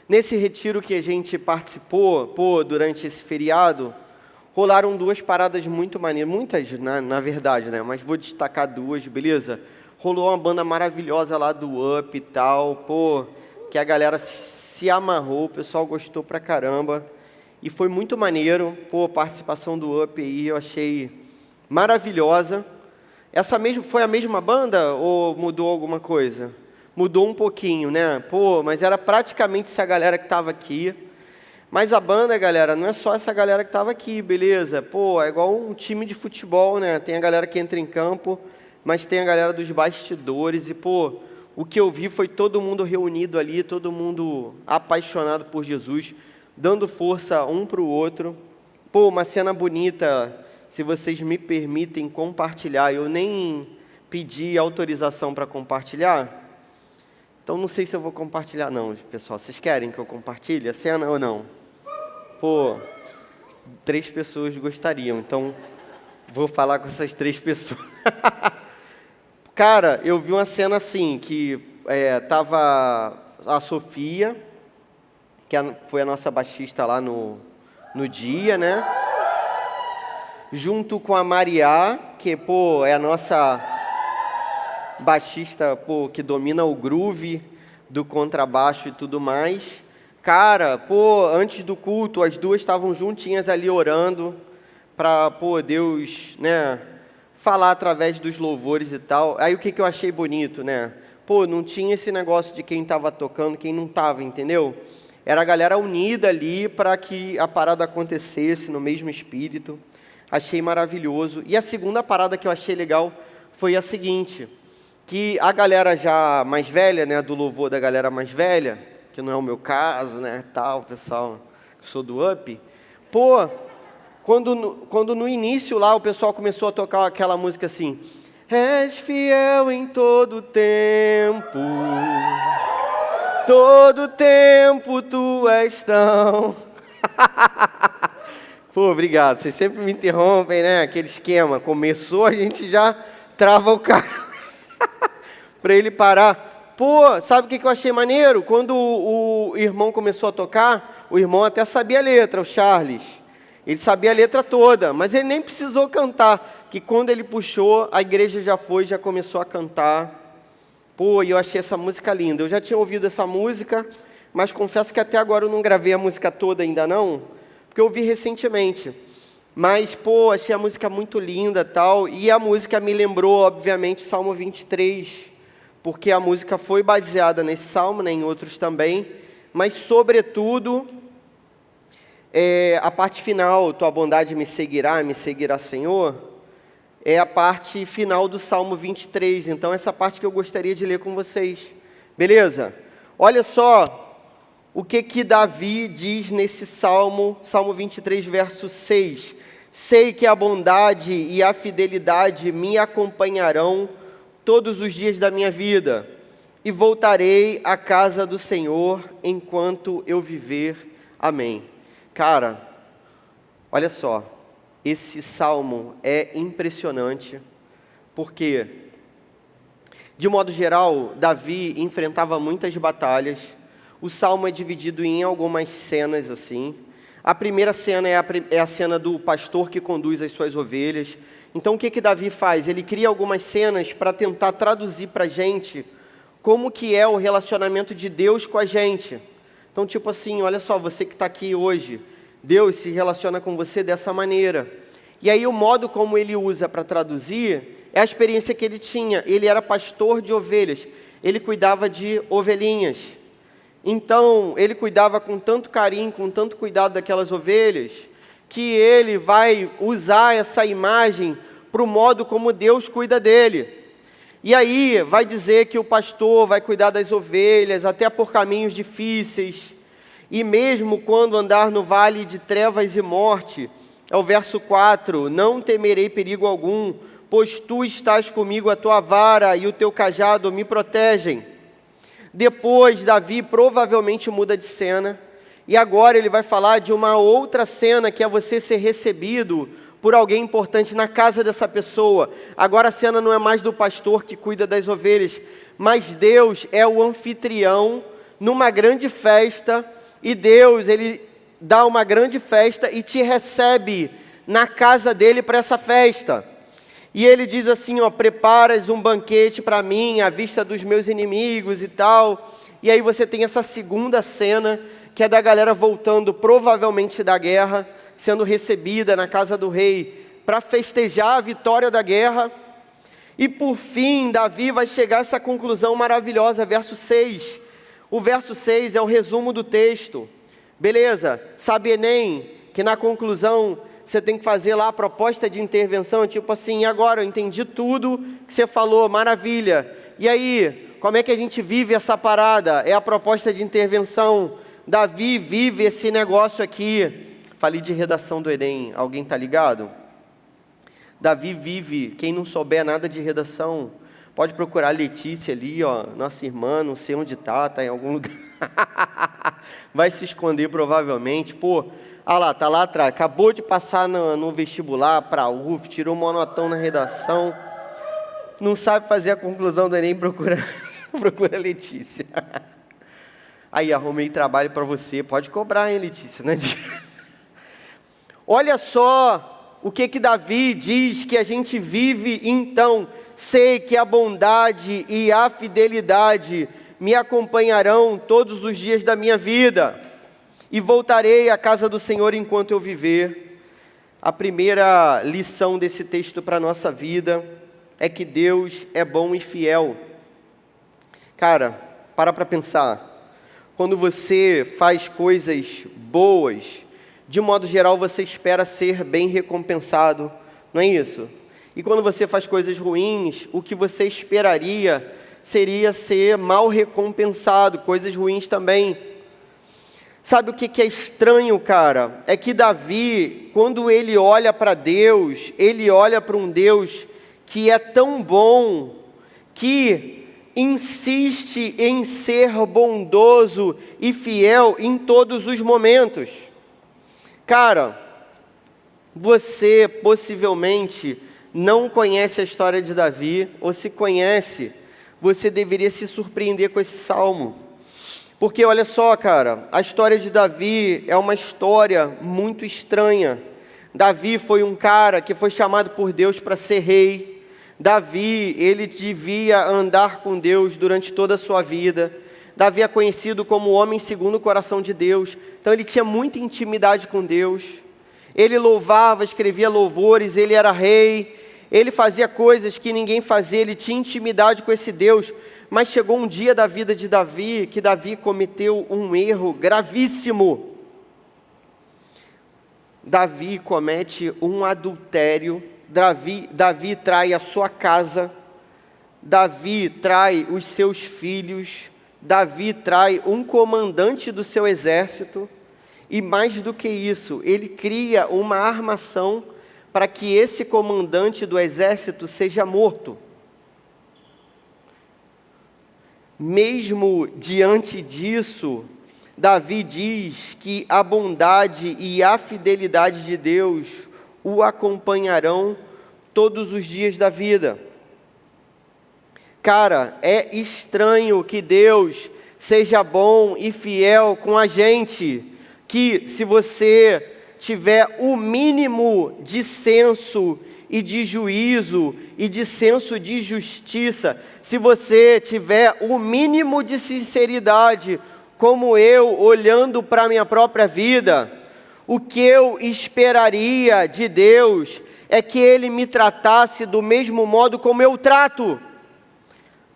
Nesse retiro que a gente participou, durante esse feriado, rolaram duas paradas muito maneiras, muitas na verdade, né? Mas vou destacar duas, beleza? Rolou uma banda maravilhosa lá do Up e tal, que a galera se amarrou, o pessoal gostou pra caramba. E foi muito maneiro, participação do Up aí, eu achei maravilhosa. Essa foi a mesma banda ou mudou alguma coisa? Mudou um pouquinho, né? Mas era praticamente essa galera que estava aqui. Mas a banda, galera, não é só essa galera que estava aqui, beleza? É igual um time de futebol, né? Tem a galera que entra em campo, mas tem a galera dos bastidores. E, o que eu vi foi todo mundo reunido ali, todo mundo apaixonado por Jesus, dando força um para o outro. Uma cena bonita, se vocês me permitem compartilhar. Eu nem pedi autorização para compartilhar. Então, não sei se eu vou compartilhar, não, pessoal. Vocês querem que eu compartilhe a cena ou não? 3 pessoas gostariam, então vou falar com essas 3 pessoas. Cara, eu vi uma cena assim, que tava a Sofia, que foi a nossa baixista lá no dia, né? Junto com a Maria, que, é a nossa baixista, que domina o groove do contrabaixo e tudo mais. Cara, antes do culto, as duas estavam juntinhas ali orando para, Deus, né, falar através dos louvores e tal. Aí o que eu achei bonito, né? Não tinha esse negócio de quem estava tocando, quem não estava, entendeu? Era a galera unida ali para que a parada acontecesse no mesmo espírito. Achei maravilhoso. E a segunda parada que eu achei legal foi a seguinte, que a galera já mais velha, né, do louvor da galera mais velha, que não é o meu caso, né, pessoal, eu sou do Up, quando no início lá o pessoal começou a tocar aquela música assim, és fiel em todo tempo tu és tão... Obrigado, vocês sempre me interrompem, né, aquele esquema, começou, a gente já trava o cara para ele parar. Sabe o que eu achei maneiro? Quando o irmão começou a tocar, o irmão até sabia a letra, o Charles. Ele sabia a letra toda, mas ele nem precisou cantar, que quando ele puxou, a igreja já começou a cantar. E eu achei essa música linda. Eu já tinha ouvido essa música, mas confesso que até agora eu não gravei a música toda ainda não, porque eu ouvi recentemente. Mas, achei a música muito linda tal, e a música me lembrou, obviamente, Salmo 23, porque a música foi baseada nesse salmo, né, em outros também, mas, sobretudo, a parte final, tua bondade me seguirá, Senhor, é a parte final do Salmo 23, então essa parte que eu gostaria de ler com vocês, beleza? Olha só o que Davi diz nesse Salmo 23, verso 6, sei que a bondade e a fidelidade me acompanharão todos os dias da minha vida, e voltarei à casa do Senhor enquanto eu viver. Amém. Cara, olha só, esse salmo é impressionante, porque, de modo geral, Davi enfrentava muitas batalhas. O salmo é dividido em algumas cenas assim. A primeira cena é a cena do pastor que conduz as suas ovelhas. Então, o que Davi faz? Ele cria algumas cenas para tentar traduzir para a gente como que é o relacionamento de Deus com a gente. Então, tipo assim, olha só, você que está aqui hoje, Deus se relaciona com você dessa maneira. E aí, o modo como ele usa para traduzir é a experiência que ele tinha. Ele era pastor de ovelhas, ele cuidava de ovelhinhas. Então, ele cuidava com tanto carinho, com tanto cuidado daquelas ovelhas, que ele vai usar essa imagem para o modo como Deus cuida dele. E aí vai dizer que o pastor vai cuidar das ovelhas até por caminhos difíceis, e mesmo quando andar no vale de trevas e morte, é o verso 4, não temerei perigo algum, pois tu estás comigo, a tua vara e o teu cajado me protegem. Depois Davi provavelmente muda de cena, e agora ele vai falar de uma outra cena, que é você ser recebido por alguém importante na casa dessa pessoa. Agora a cena não é mais do pastor que cuida das ovelhas, mas Deus é o anfitrião numa grande festa, e Deus, Ele dá uma grande festa e te recebe na casa dele para essa festa. E ele diz assim, ó, preparas um banquete para mim, à vista dos meus inimigos e tal. E aí você tem essa segunda cena, que é da galera voltando provavelmente da guerra, sendo recebida na casa do rei para festejar a vitória da guerra. E por fim, Davi vai chegar a essa conclusão maravilhosa, verso 6. O verso 6 é o resumo do texto. Beleza, sabe Enem, que na conclusão você tem que fazer lá a proposta de intervenção, tipo assim, e agora eu entendi tudo que você falou, maravilha. E aí, como é que a gente vive essa parada? É a proposta de intervenção. Davi vive esse negócio aqui. Falei de redação do Enem, alguém tá ligado? Davi vive, quem não souber nada de redação, pode procurar a Letícia ali, ó, nossa irmã, não sei onde tá em algum lugar. Vai se esconder provavelmente, pô, ah lá, tá lá atrás, acabou de passar no vestibular para UF, tirou uma notão na redação, não sabe fazer a conclusão do Enem, procura a Letícia. Aí, arrumei trabalho para você, pode cobrar, hein, Letícia, né? Olha só o que Davi diz que a gente vive então. Sei que a bondade e a fidelidade me acompanharão todos os dias da minha vida, e voltarei à casa do Senhor enquanto eu viver. A primeira lição desse texto para a nossa vida é que Deus é bom e fiel. Cara, para pensar. Quando você faz coisas boas, de modo geral você espera ser bem recompensado, não é isso? E quando você faz coisas ruins, o que você esperaria seria ser mal recompensado, coisas ruins também. Sabe o que é estranho, cara? É que Davi, quando ele olha para Deus, ele olha para um Deus que é tão bom, que insiste em ser bondoso e fiel em todos os momentos. Cara, você possivelmente não conhece a história de Davi, ou se conhece, você deveria se surpreender com esse salmo. Porque olha só, cara, a história de Davi é uma história muito estranha. Davi foi um cara que foi chamado por Deus para ser rei. Davi, ele devia andar com Deus durante toda a sua vida. Davi é conhecido como o homem segundo o coração de Deus. Então ele tinha muita intimidade com Deus. Ele louvava, escrevia louvores, ele era rei. Ele fazia coisas que ninguém fazia, ele tinha intimidade com esse Deus. Mas chegou um dia da vida de Davi, que Davi cometeu um erro gravíssimo. Davi comete um adultério. Davi trai a sua casa, Davi trai os seus filhos, Davi trai um comandante do seu exército, e mais do que isso, ele cria uma armação para que esse comandante do exército seja morto. Mesmo diante disso, Davi diz que a bondade e a fidelidade de Deus o acompanharão todos os dias da vida. Cara, é estranho que Deus seja bom e fiel com a gente, que se você tiver o mínimo de senso e de juízo e de senso de justiça, se você tiver o mínimo de sinceridade, como eu, olhando para a minha própria vida, o que eu esperaria de Deus é que Ele me tratasse do mesmo modo como eu trato.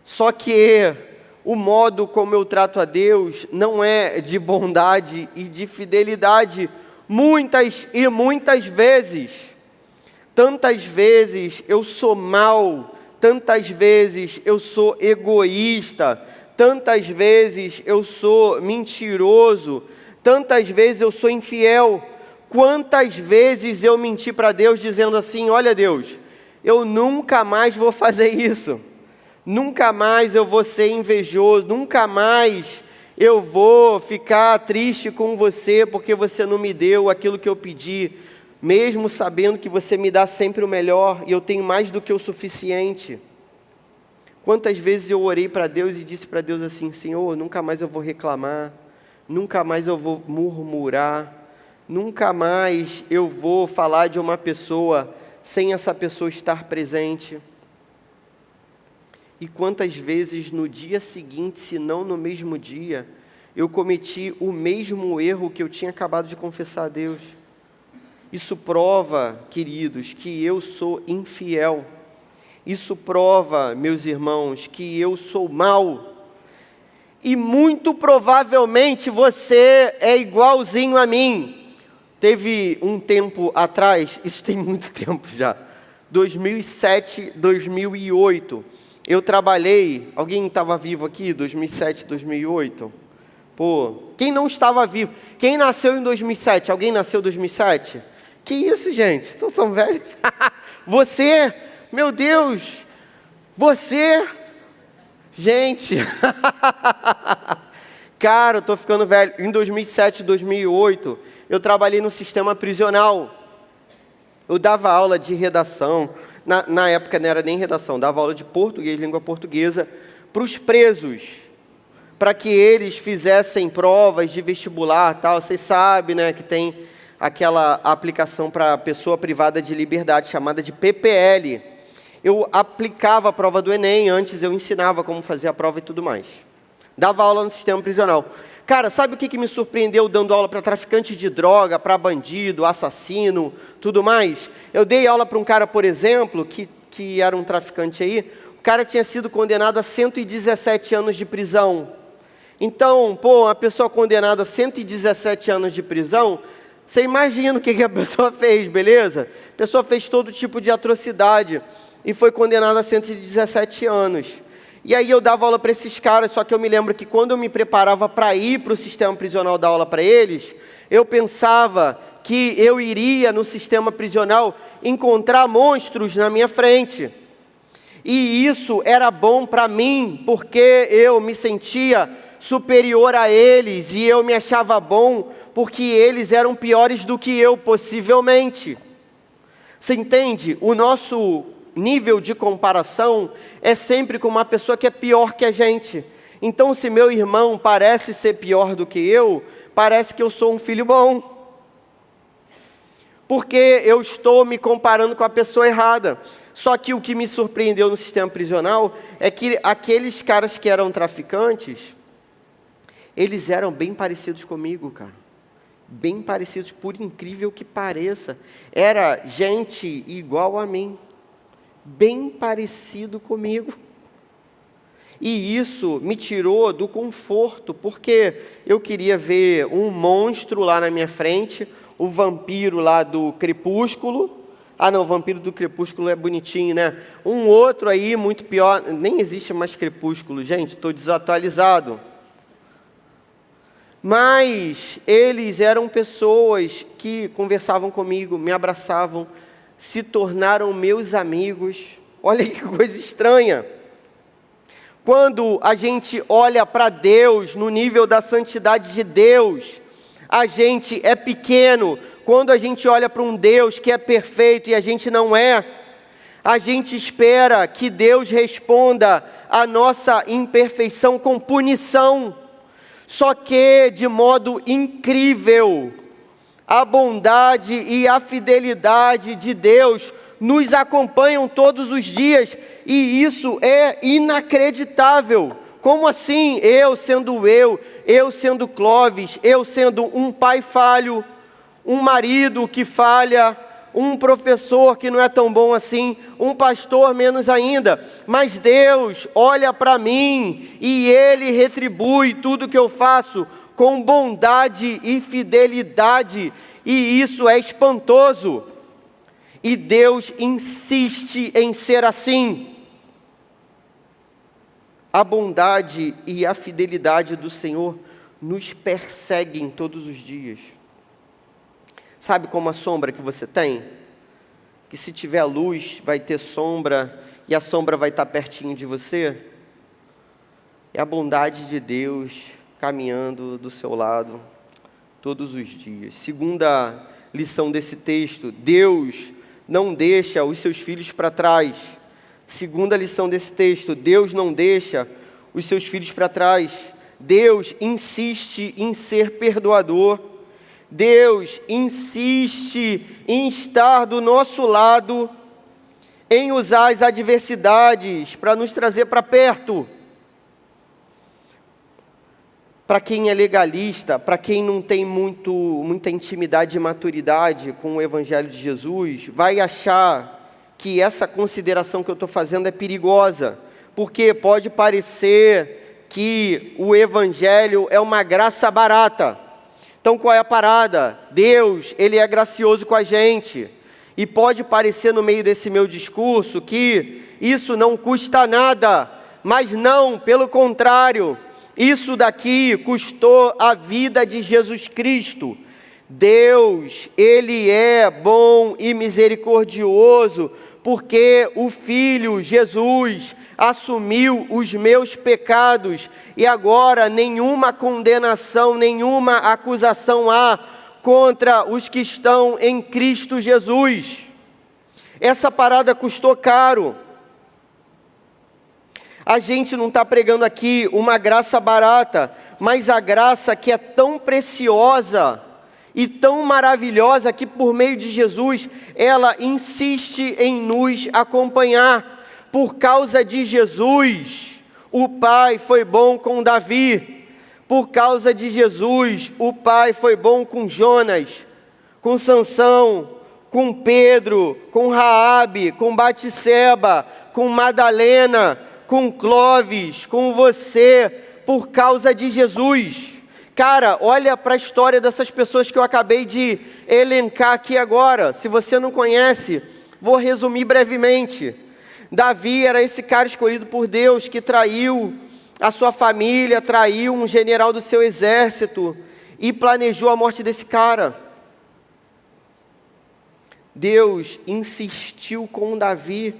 Só que o modo como eu trato a Deus não é de bondade e de fidelidade. Muitas e muitas vezes, tantas vezes eu sou mau, tantas vezes eu sou egoísta, tantas vezes eu sou mentiroso, tantas vezes eu sou infiel. Quantas vezes eu menti para Deus dizendo assim, olha Deus, eu nunca mais vou fazer isso, nunca mais eu vou ser invejoso, nunca mais eu vou ficar triste com você porque você não me deu aquilo que eu pedi, mesmo sabendo que você me dá sempre o melhor e eu tenho mais do que o suficiente. Quantas vezes eu orei para Deus e disse para Deus assim: Senhor, nunca mais eu vou reclamar, nunca mais eu vou murmurar, nunca mais eu vou falar de uma pessoa sem essa pessoa estar presente. E quantas vezes no dia seguinte, se não no mesmo dia, eu cometi o mesmo erro que eu tinha acabado de confessar a Deus. Isso prova, queridos, que eu sou infiel. Isso prova, meus irmãos, que eu sou mau. E muito provavelmente você é igualzinho a mim. Teve um tempo atrás, isso tem muito tempo já, 2007, 2008, eu trabalhei, alguém estava vivo aqui, 2007, 2008? Pô, quem não estava vivo? Quem nasceu em 2007? Alguém nasceu em 2007? Que isso, gente? Estão tão velhos? Você, meu Deus, você, gente, cara, eu estou ficando velho. Em 2007, 2008, eu trabalhei no sistema prisional. Eu dava aula de redação, na época não era nem redação, dava aula de português, língua portuguesa, para os presos, para que eles fizessem provas de vestibular, tal. Vocês sabem, né, que tem aquela aplicação para pessoa privada de liberdade, chamada de PPL. Eu aplicava a prova do Enem, antes eu ensinava como fazer a prova e tudo mais. Dava aula no sistema prisional. Cara, sabe o que me surpreendeu dando aula para traficantes de droga, para bandido, assassino, tudo mais? Eu dei aula para um cara, por exemplo, que era um traficante aí. O cara tinha sido condenado a 117 anos de prisão. Então, uma pessoa condenada a 117 anos de prisão, você imagina o que a pessoa fez, beleza? A pessoa fez todo tipo de atrocidade e foi condenada a 117 anos. E aí eu dava aula para esses caras, só que eu me lembro que quando eu me preparava para ir para o sistema prisional dar aula para eles, eu pensava que eu iria no sistema prisional encontrar monstros na minha frente. E isso era bom para mim, porque eu me sentia superior a eles e eu me achava bom porque eles eram piores do que eu, possivelmente. Você entende? O nosso nível de comparação é sempre com uma pessoa que é pior que a gente. Então, se meu irmão parece ser pior do que eu, parece que eu sou um filho bom. Porque eu estou me comparando com a pessoa errada. Só que o que me surpreendeu no sistema prisional é que aqueles caras que eram traficantes, eles eram bem parecidos comigo, cara. Bem parecidos, por incrível que pareça. Era gente igual a mim. Bem parecido comigo. E isso me tirou do conforto, porque eu queria ver um monstro lá na minha frente, o vampiro lá do Crepúsculo. Ah não, o vampiro do Crepúsculo é bonitinho, né? Um outro aí, muito pior, nem existe mais Crepúsculo, gente, estou desatualizado. Mas eles eram pessoas que conversavam comigo, me abraçavam, se tornaram meus amigos. Olha que coisa estranha. Quando a gente olha para Deus, no nível da santidade de Deus, a gente é pequeno. Quando a gente olha para um Deus que é perfeito e a gente não é, a gente espera que Deus responda a nossa imperfeição com punição. Só que, de modo incrível, a bondade e a fidelidade de Deus nos acompanham todos os dias, e isso é inacreditável. Como assim? Eu sendo Clóvis, eu sendo um pai falho, um marido que falha, um professor que não é tão bom assim, um pastor menos ainda, mas Deus olha para mim e Ele retribui tudo que eu faço com bondade e fidelidade, e isso é espantoso. E Deus insiste em ser assim. A bondade e a fidelidade do Senhor nos perseguem todos os dias. Sabe como a sombra que você tem? Que se tiver luz, vai ter sombra, e a sombra vai estar pertinho de você? É a bondade de Deus caminhando do seu lado todos os dias. Segunda lição desse texto: Deus não deixa os seus filhos para trás. Segunda lição desse texto: Deus não deixa os seus filhos para trás. Deus insiste em ser perdoador. Deus insiste em estar do nosso lado, em usar as adversidades para nos trazer para perto. Para quem é legalista, para quem não tem muita intimidade e maturidade com o Evangelho de Jesus, vai achar que essa consideração que eu estou fazendo é perigosa, porque pode parecer que o Evangelho é uma graça barata. Então qual é a parada? Deus, Ele é gracioso com a gente, e pode parecer no meio desse meu discurso que isso não custa nada, mas não, pelo contrário, isso daqui custou a vida de Jesus Cristo. Deus, Ele é bom e misericordioso, porque o Filho, Jesus, assumiu os meus pecados, e agora nenhuma condenação, nenhuma acusação há contra os que estão em Cristo Jesus. Essa parada custou caro. A gente não está pregando aqui uma graça barata, mas a graça que é tão preciosa e tão maravilhosa que por meio de Jesus, ela insiste em nos acompanhar. Por causa de Jesus, o Pai foi bom com Davi. Por causa de Jesus, o Pai foi bom com Jonas, com Sansão, com Pedro, com Raabe, com Batseba, com Madalena, com Clóvis, com você, por causa de Jesus. Cara, olha para a história dessas pessoas que eu acabei de elencar aqui agora. Se você não conhece, vou resumir brevemente. Davi era esse cara escolhido por Deus, que traiu a sua família, traiu um general do seu exército e planejou a morte desse cara. Deus insistiu com Davi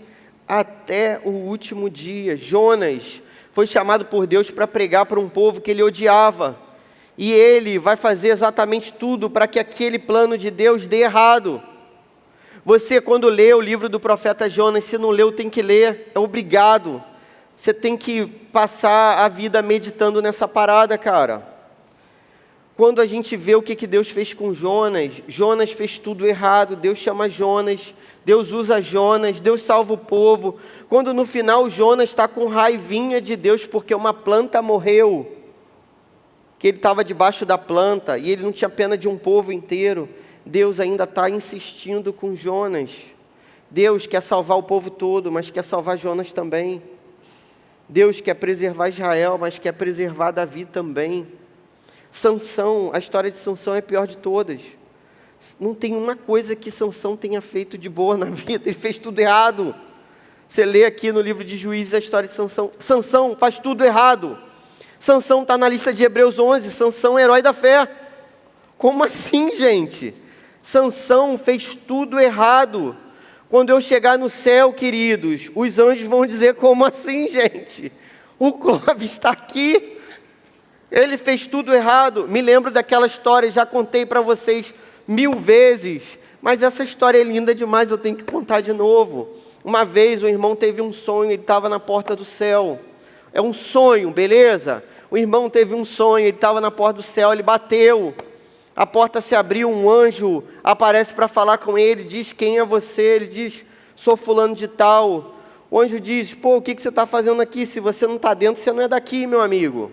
até o último dia. Jonas foi chamado por Deus para pregar para um povo que ele odiava, e ele vai fazer exatamente tudo para que aquele plano de Deus dê errado. Você, quando lê o livro do profeta Jonas, se não leu, tem que ler, é obrigado. Você tem que passar a vida meditando nessa parada, cara. Quando a gente vê o que Deus fez com Jonas, Jonas fez tudo errado, Deus chama Jonas, Deus usa Jonas, Deus salva o povo. Quando no final Jonas está com raivinha de Deus porque uma planta morreu, que ele estava debaixo da planta e ele não tinha pena de um povo inteiro, Deus ainda está insistindo com Jonas. Deus quer salvar o povo todo, mas quer salvar Jonas também. Deus quer preservar Israel, mas quer preservar Davi também. Sansão, a história de Sansão é a pior de todas. Não tem uma coisa que Sansão tenha feito de boa na vida, ele fez tudo errado. Você lê aqui no livro de Juízes a história de Sansão. Sansão faz tudo errado. Sansão está na lista de Hebreus 11, Sansão é herói da fé. Como assim, gente? Sansão fez tudo errado. Quando eu chegar no céu, queridos, os anjos vão dizer: como assim, gente? O Clóvis está aqui, ele fez tudo errado. Me lembro daquela história, já contei para vocês 1000 vezes, mas essa história é linda demais, eu tenho que contar de novo. Uma vez o irmão teve um sonho, ele estava na porta do céu. É um sonho, beleza? O irmão teve um sonho, ele estava na porta do céu, ele bateu. A porta se abriu, um anjo aparece para falar com ele, diz: quem é você? Ele diz: sou fulano de tal. O anjo diz: pô, o que você está fazendo aqui? Se você não está dentro, você não é daqui, meu amigo.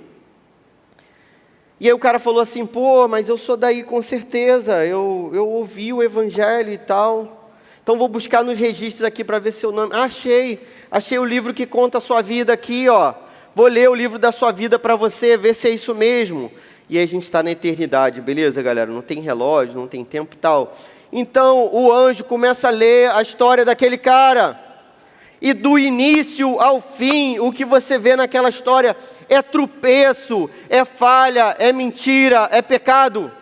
E aí o cara falou assim: pô, mas eu sou daí com certeza, eu ouvi o evangelho e tal. Então vou buscar nos registros aqui para ver seu nome. Achei o livro que conta a sua vida aqui, ó. Vou ler o livro da sua vida para você, ver se é isso mesmo. E aí a gente está na eternidade, beleza, galera? Não tem relógio, não tem tempo e tal. Então o anjo começa a ler a história daquele cara. E do início ao fim, o que você vê naquela história é tropeço, é falha, é mentira, é pecado.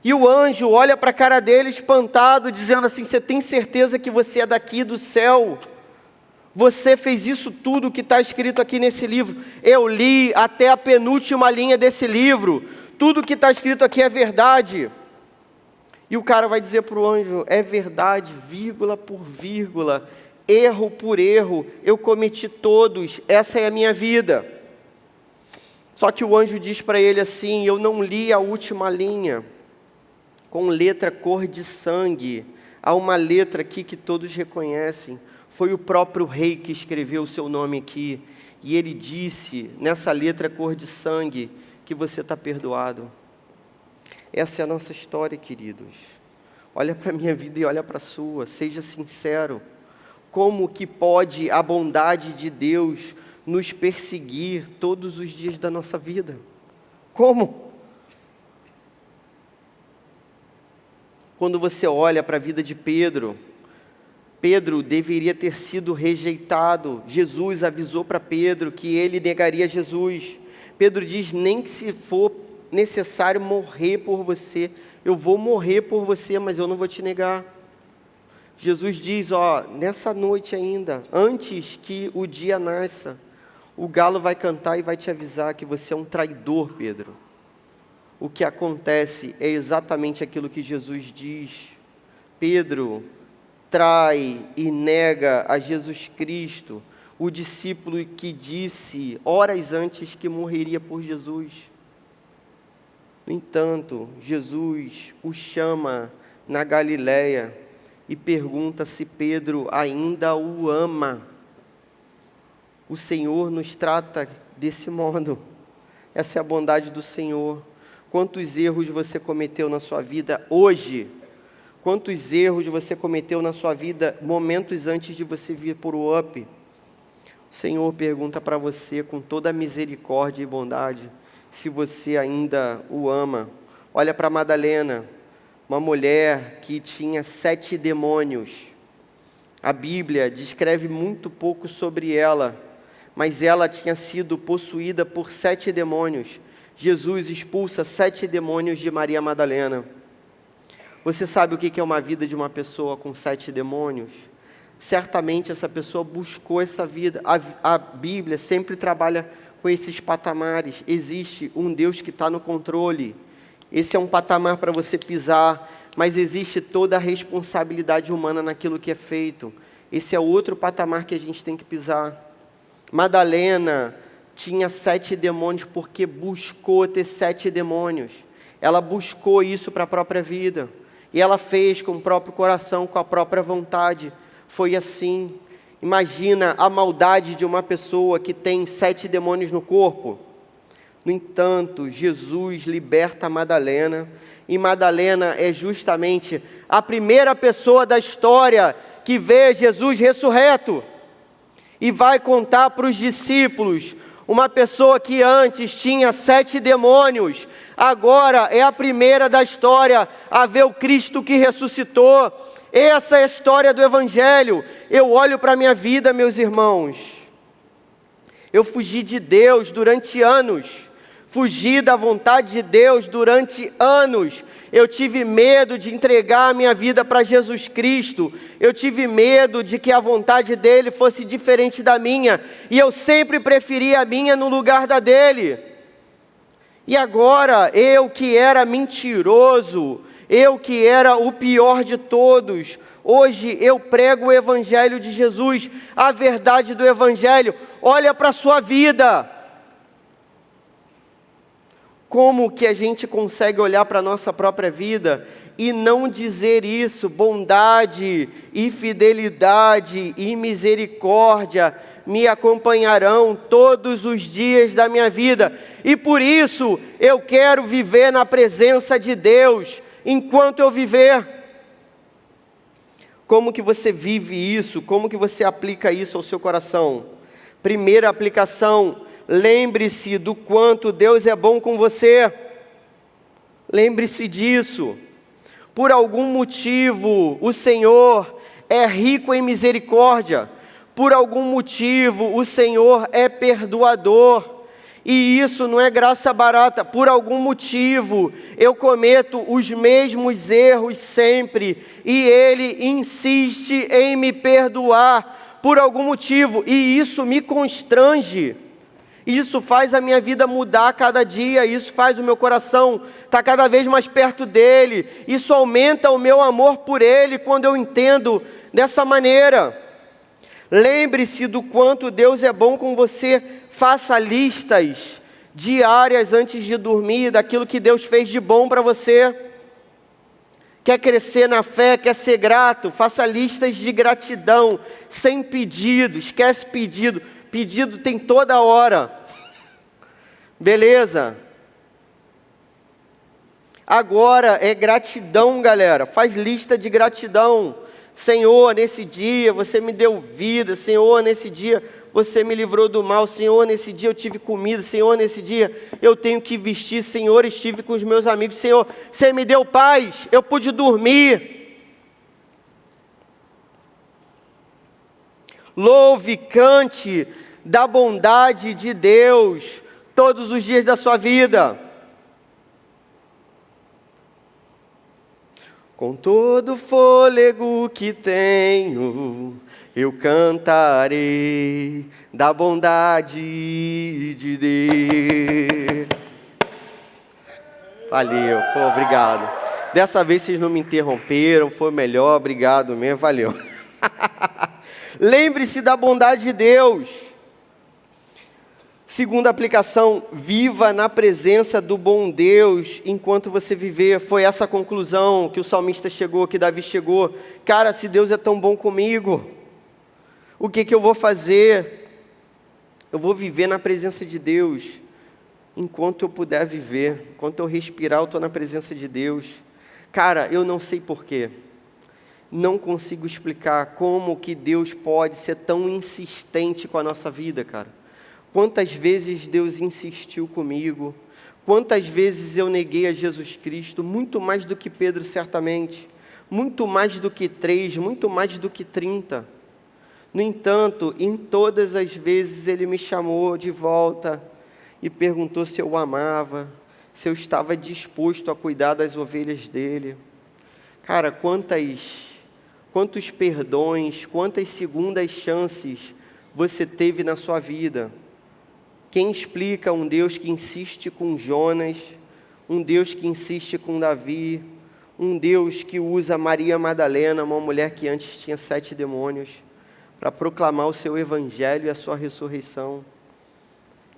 E o anjo olha para a cara dele espantado, dizendo assim: você tem certeza que você é daqui do céu? Você fez isso tudo que está escrito aqui nesse livro? Eu li até a penúltima linha desse livro. Tudo que está escrito aqui é verdade. E o cara vai dizer para o anjo: é verdade, vírgula por vírgula. erro por erro, eu cometi todos, essa é a minha vida. Só que o anjo diz para ele assim: eu não li a última linha, com letra cor de sangue. Há uma letra aqui que todos reconhecem, foi o próprio rei que escreveu o seu nome aqui, e ele disse, nessa letra cor de sangue, que você está perdoado. Essa é a nossa história, queridos. Olha para a minha vida e olha para a sua, seja sincero. Como que pode a bondade de Deus nos perseguir todos os dias da nossa vida? Como? Quando você olha para a vida de Pedro, Pedro deveria ter sido rejeitado. Jesus avisou para Pedro que ele negaria Jesus. Pedro diz: nem que se for necessário morrer por você, eu vou morrer por você, mas eu não vou te negar. Jesus diz: nessa noite ainda, antes que o dia nasça, o galo vai cantar e vai te avisar que você é um traidor, Pedro. O que acontece é exatamente aquilo que Jesus diz. Pedro trai e nega a Jesus Cristo, o discípulo que disse horas antes que morreria por Jesus. No entanto, Jesus o chama na Galileia e pergunta se Pedro ainda o ama. O Senhor nos trata desse modo. Essa é a bondade do Senhor. Quantos erros você cometeu na sua vida hoje? Quantos erros você cometeu na sua vida momentos antes de você vir por o UP? O Senhor pergunta para você com toda a misericórdia e bondade se você ainda o ama. Olha para Madalena, uma mulher que tinha 7 demônios. A Bíblia descreve muito pouco sobre ela, mas ela tinha sido possuída por 7 demônios. Jesus expulsa 7 demônios de Maria Madalena. Você sabe o que é uma vida de uma pessoa com 7 demônios? Certamente essa pessoa buscou essa vida. A Bíblia sempre trabalha com esses patamares. Existe um Deus que está no controle. Esse é um patamar para você pisar, mas existe toda a responsabilidade humana naquilo que é feito. Esse é outro patamar que a gente tem que pisar. Madalena tinha 7 demônios porque buscou ter 7 demônios. Ela buscou isso para a própria vida. E ela fez com o próprio coração, com a própria vontade. Foi assim. Imagina a maldade de uma pessoa que tem 7 demônios no corpo. No entanto, Jesus liberta Madalena. E Madalena é justamente a primeira pessoa da história que vê Jesus ressurreto. E vai contar para os discípulos, uma pessoa que antes tinha 7 demônios, agora é a primeira da história a ver o Cristo que ressuscitou. Essa é a história do Evangelho. Eu olho para a minha vida, meus irmãos. Eu fugi de Deus durante anos. Fugi da vontade de Deus durante anos. Eu tive medo de entregar a minha vida para Jesus Cristo. Eu tive medo de que a vontade dele fosse diferente da minha. E eu sempre preferi a minha no lugar da dele. E agora, eu que era mentiroso, eu que era o pior de todos, hoje eu prego o Evangelho de Jesus, a verdade do Evangelho. Olha para a sua vida. Como que a gente consegue olhar para a nossa própria vida e não dizer isso? Bondade e fidelidade e misericórdia me acompanharão todos os dias da minha vida. E por isso eu quero viver na presença de Deus enquanto eu viver. Como que você vive isso? Como que você aplica isso ao seu coração? Primeira aplicação: lembre-se do quanto Deus é bom com você. Lembre-se disso. Por algum motivo, o Senhor é rico em misericórdia. Por algum motivo, o Senhor é perdoador. E isso não é graça barata. Por algum motivo, eu cometo os mesmos erros sempre. E Ele insiste em me perdoar. Por algum motivo. E isso me constrange. Isso faz a minha vida mudar a cada dia, isso faz o meu coração estar cada vez mais perto dEle, isso aumenta o meu amor por Ele quando eu entendo dessa maneira. Lembre-se do quanto Deus é bom com você. Faça listas diárias antes de dormir, daquilo que Deus fez de bom para você. Quer crescer na fé, quer ser grato, faça listas de gratidão, sem pedido, esquece pedido. Pedido tem toda hora. Beleza? Agora é gratidão, galera. Faz lista de gratidão. Senhor, nesse dia você me deu vida. Senhor, nesse dia você me livrou do mal. Senhor, nesse dia eu tive comida. Senhor, nesse dia eu tenho que vestir. Senhor, estive com os meus amigos. Senhor, você me deu paz. Eu pude dormir. Louve, cante da bondade de Deus todos os dias da sua vida. Com todo o fôlego que tenho, eu cantarei da bondade de Deus. Valeu, pô, obrigado. Dessa vez vocês não me interromperam, foi melhor, obrigado mesmo, valeu. Lembre-se da bondade de Deus. Segunda aplicação, viva na presença do bom Deus enquanto você viver. Foi essa a conclusão que o salmista chegou, que Davi chegou. Cara, se Deus é tão bom comigo, o que eu vou fazer? Eu vou viver na presença de Deus enquanto eu puder viver. Enquanto eu respirar, eu estou na presença de Deus. Cara, eu não sei porquê. Não consigo explicar como que Deus pode ser tão insistente com a nossa vida, cara. Quantas vezes Deus insistiu comigo, quantas vezes eu neguei a Jesus Cristo, muito mais do que Pedro certamente, muito mais do que 3, muito mais do que 30. No entanto, em todas as vezes Ele me chamou de volta e perguntou se eu o amava, se eu estava disposto a cuidar das ovelhas dEle. Cara, quantos perdões, quantas segundas chances você teve na sua vida? Quem explica um Deus que insiste com Jonas, um Deus que insiste com Davi, um Deus que usa Maria Madalena, uma mulher que antes tinha 7 demônios, para proclamar o seu evangelho e a sua ressurreição?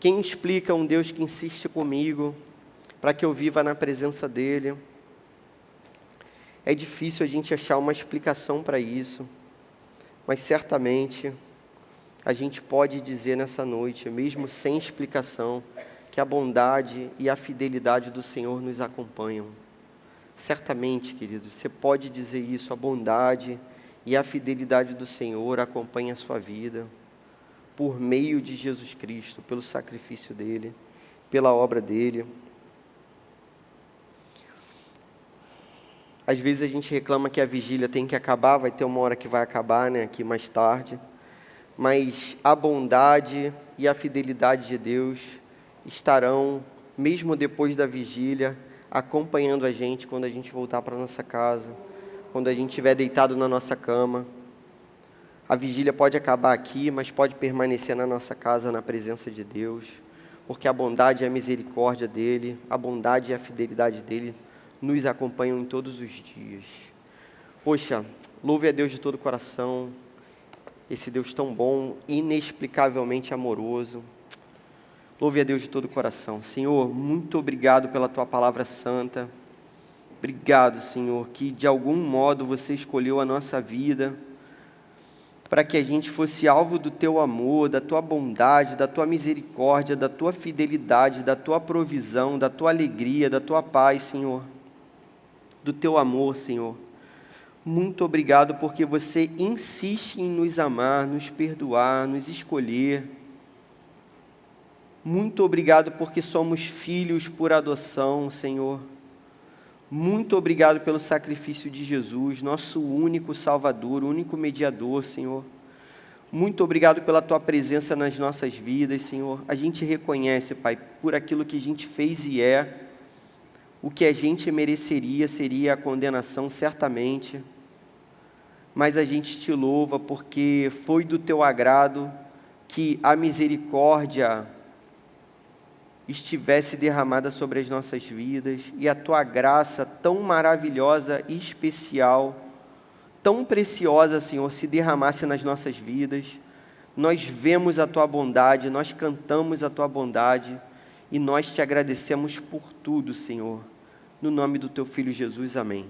Quem explica um Deus que insiste comigo, para que eu viva na presença dEle? É difícil a gente achar uma explicação para isso, mas certamente a gente pode dizer nessa noite, mesmo sem explicação, que a bondade e a fidelidade do Senhor nos acompanham. Certamente, queridos, você pode dizer isso, a bondade e a fidelidade do Senhor acompanham a sua vida, por meio de Jesus Cristo, pelo sacrifício dEle, pela obra dEle. Às vezes a gente reclama que a vigília tem que acabar, vai ter uma hora que vai acabar, né, aqui mais tarde. Mas a bondade e a fidelidade de Deus estarão, mesmo depois da vigília, acompanhando a gente quando a gente voltar para a nossa casa, quando a gente estiver deitado na nossa cama. A vigília pode acabar aqui, mas pode permanecer na nossa casa, na presença de Deus, porque a bondade e a misericórdia dEle, a bondade e a fidelidade dEle nos acompanham em todos os dias. Poxa, louve a Deus de todo o coração, esse Deus tão bom, inexplicavelmente amoroso. Louve a Deus de todo o coração. Senhor, muito obrigado pela Tua palavra santa. Obrigado, Senhor, que de algum modo Você escolheu a nossa vida para que a gente fosse alvo do Teu amor, da Tua bondade, da Tua misericórdia, da Tua fidelidade, da Tua provisão, da Tua alegria, da Tua paz, Senhor, do Teu amor, Senhor. Muito obrigado porque Você insiste em nos amar, nos perdoar, nos escolher. Muito obrigado porque somos filhos por adoção, Senhor. Muito obrigado pelo sacrifício de Jesus, nosso único Salvador, único mediador, Senhor. Muito obrigado pela Tua presença nas nossas vidas, Senhor. A gente reconhece, Pai, por aquilo que a gente fez e é. O que a gente mereceria seria a condenação, certamente. Mas a gente Te louva porque foi do Teu agrado que a misericórdia estivesse derramada sobre as nossas vidas e a Tua graça tão maravilhosa e especial tão preciosa, Senhor, se derramasse nas nossas vidas. Nós vemos a Tua bondade, nós cantamos a Tua bondade e nós te agradecemos por tudo, Senhor. No nome do Teu Filho Jesus, amém.